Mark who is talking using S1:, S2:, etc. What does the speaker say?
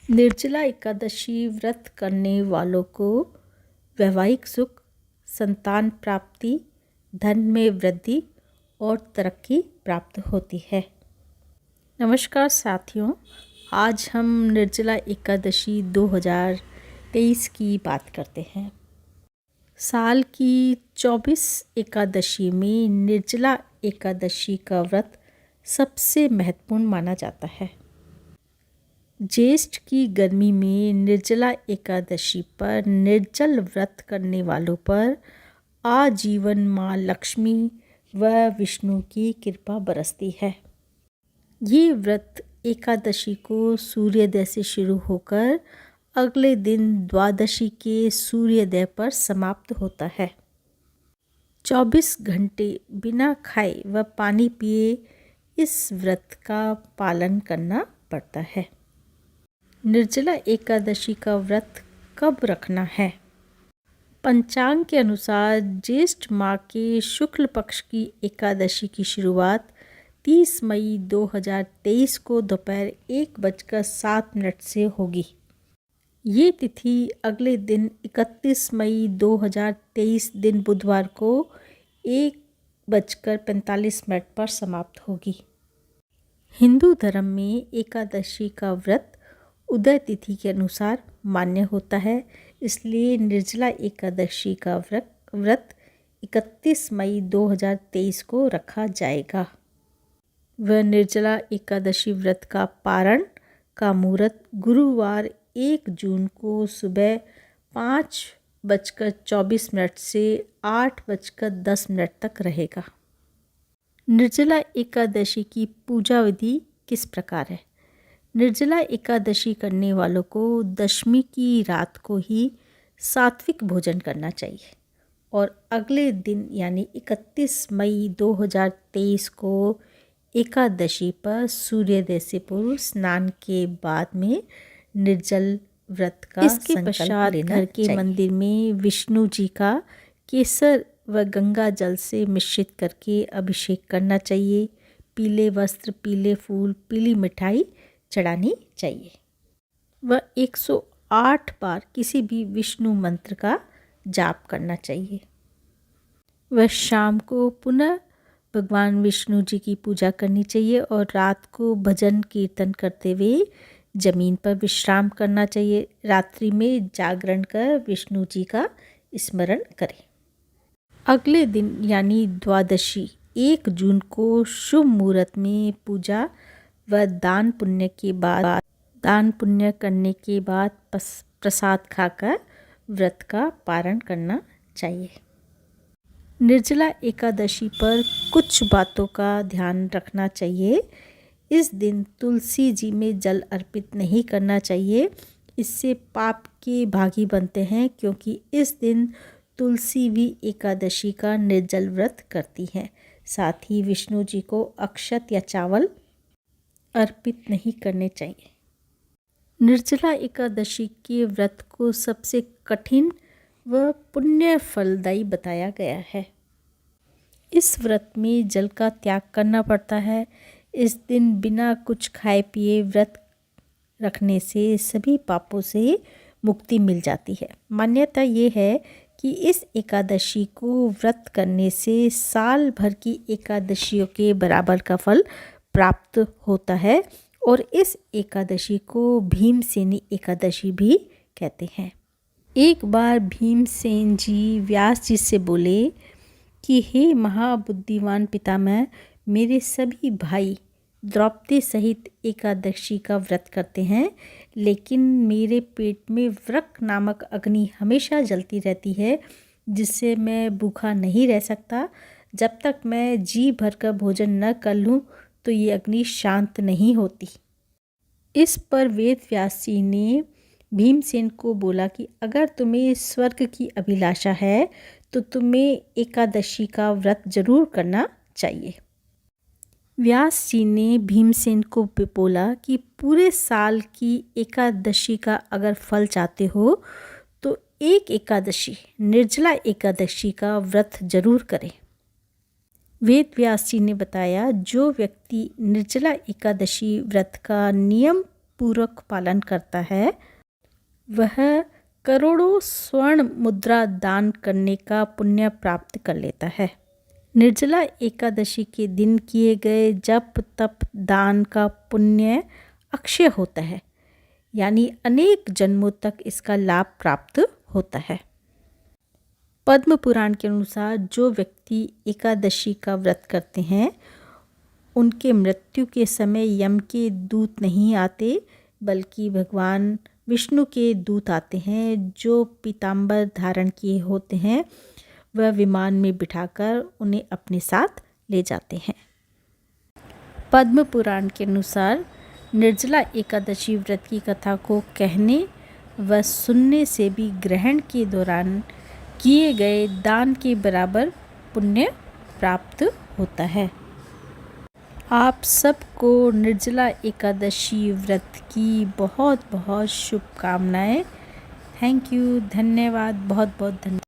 S1: निर्जला एकादशी व्रत करने वालों को वैवाहिक सुख, संतान प्राप्ति, धन में वृद्धि और तरक्की प्राप्त होती है। नमस्कार साथियों, आज हम निर्जला एकादशी 2023 की बात करते हैं। साल की 24 एकादशी में निर्जला एकादशी का व्रत सबसे महत्वपूर्ण माना जाता है। ज्येष्ठ की गर्मी में निर्जला एकादशी पर निर्जल व्रत करने वालों पर आजीवन माँ लक्ष्मी व विष्णु की कृपा बरसती है। ये व्रत एकादशी को सूर्योदय से शुरू होकर अगले दिन द्वादशी के सूर्योदय पर समाप्त होता है। 24 घंटे बिना खाए व पानी पिए इस व्रत का पालन करना पड़ता है। निर्जला एकादशी का व्रत कब रखना है? पंचांग के अनुसार ज्येष्ठ माह के शुक्ल पक्ष की एकादशी की शुरुआत 30 मई 2023 को दोपहर 1:07 से होगी। ये तिथि अगले दिन 31 मई 2023 दिन बुधवार को 1:45 पर समाप्त होगी। हिंदू धर्म में एकादशी का व्रत उदय तिथि के अनुसार मान्य होता है, इसलिए निर्जला एकादशी का व्रत 31 मई 2023 को रखा जाएगा। वह निर्जला एकादशी व्रत का पारण का मुहूर्त गुरुवार 1 जून को सुबह 5:24 से 8:10 तक रहेगा। निर्जला एकादशी की पूजा विधि किस प्रकार है? निर्जला एकादशी करने वालों को दशमी की रात को ही सात्विक भोजन करना चाहिए और अगले दिन यानी 31 मई 2023 को एकादशी पर सूर्योदय से पूर्व स्नान के बाद में निर्जल व्रत का संकल्प लेना घर के मंदिर में विष्णु जी का केसर व गंगा जल से मिश्रित करके अभिषेक करना चाहिए। पीले वस्त्र, पीले फूल, पीली मिठाई चढ़ानी चाहिए। वह 108 बार किसी भी विष्णु मंत्र का जाप करना चाहिए। वह शाम को पुनः भगवान विष्णु जी की पूजा करनी चाहिए और रात को भजन कीर्तन करते हुए जमीन पर विश्राम करना चाहिए। रात्रि में जागरण कर विष्णु जी का स्मरण करें। अगले दिन यानी द्वादशी 1 जून को शुभ मुहूर्त में पूजा व दान पुण्य करने के बाद प्रसाद खाकर व्रत का पारण करना चाहिए। निर्जला एकादशी पर कुछ बातों का ध्यान रखना चाहिए। इस दिन तुलसी जी में जल अर्पित नहीं करना चाहिए, इससे पाप के भागी बनते हैं, क्योंकि इस दिन तुलसी भी एकादशी का निर्जल व्रत करती हैं। साथ ही विष्णु जी को अक्षत या चावल अर्पित नहीं करने चाहिए। निर्जला एकादशी के व्रत को सबसे कठिन व पुण्य फलदायी बताया गया है। इस व्रत में जल का त्याग करना पड़ता है। इस दिन बिना कुछ खाए पिए व्रत रखने से सभी पापों से मुक्ति मिल जाती है। मान्यता ये है कि इस एकादशी को व्रत करने से साल भर की एकादशियों के बराबर का फल प्राप्त होता है और इस एकादशी को भीमसेनी एकादशी भी कहते हैं। एक बार भीमसेन जी व्यास जी से बोले कि हे महाबुद्धिमान पितामह, मेरे सभी भाई द्रौपदी सहित एकादशी का व्रत करते हैं, लेकिन मेरे पेट में व्रक नामक अग्नि हमेशा जलती रहती है, जिससे मैं भूखा नहीं रह सकता। जब तक मैं जी भरकर भोजन न कर लूँ तो ये अग्नि शांत नहीं होती। इस पर वेद व्यास जी ने भीमसेन को बोला कि अगर तुम्हें स्वर्ग की अभिलाषा है तो तुम्हें एकादशी का व्रत जरूर करना चाहिए। व्यास जी ने भीमसेन को बोला कि पूरे साल की एकादशी का अगर फल चाहते हो तो एक एकादशी, निर्जला एकादशी का व्रत जरूर करें। वेद व्यास जी ने बताया, जो व्यक्ति निर्जला एकादशी व्रत का नियम पूर्वक पालन करता है वह करोड़ों स्वर्ण मुद्रा दान करने का पुण्य प्राप्त कर लेता है। निर्जला एकादशी के दिन किए गए जप तप दान का पुण्य अक्षय होता है, यानी अनेक जन्मों तक इसका लाभ प्राप्त होता है। पद्म पुराण के अनुसार जो व्यक्ति एकादशी का व्रत करते हैं उनके मृत्यु के समय यम के दूत नहीं आते, बल्कि भगवान विष्णु के दूत आते हैं जो पीताम्बर धारण किए होते हैं। वह विमान में बिठाकर उन्हें अपने साथ ले जाते हैं। पद्म पुराण के अनुसार निर्जला एकादशी व्रत की कथा को कहने व सुनने से भी ग्रहण के दौरान किए गए दान के बराबर पुण्य प्राप्त होता है। आप सबको निर्जला एकादशी व्रत की बहुत बहुत शुभकामनाएं। थैंक यू, धन्यवाद, बहुत बहुत धन्यवाद।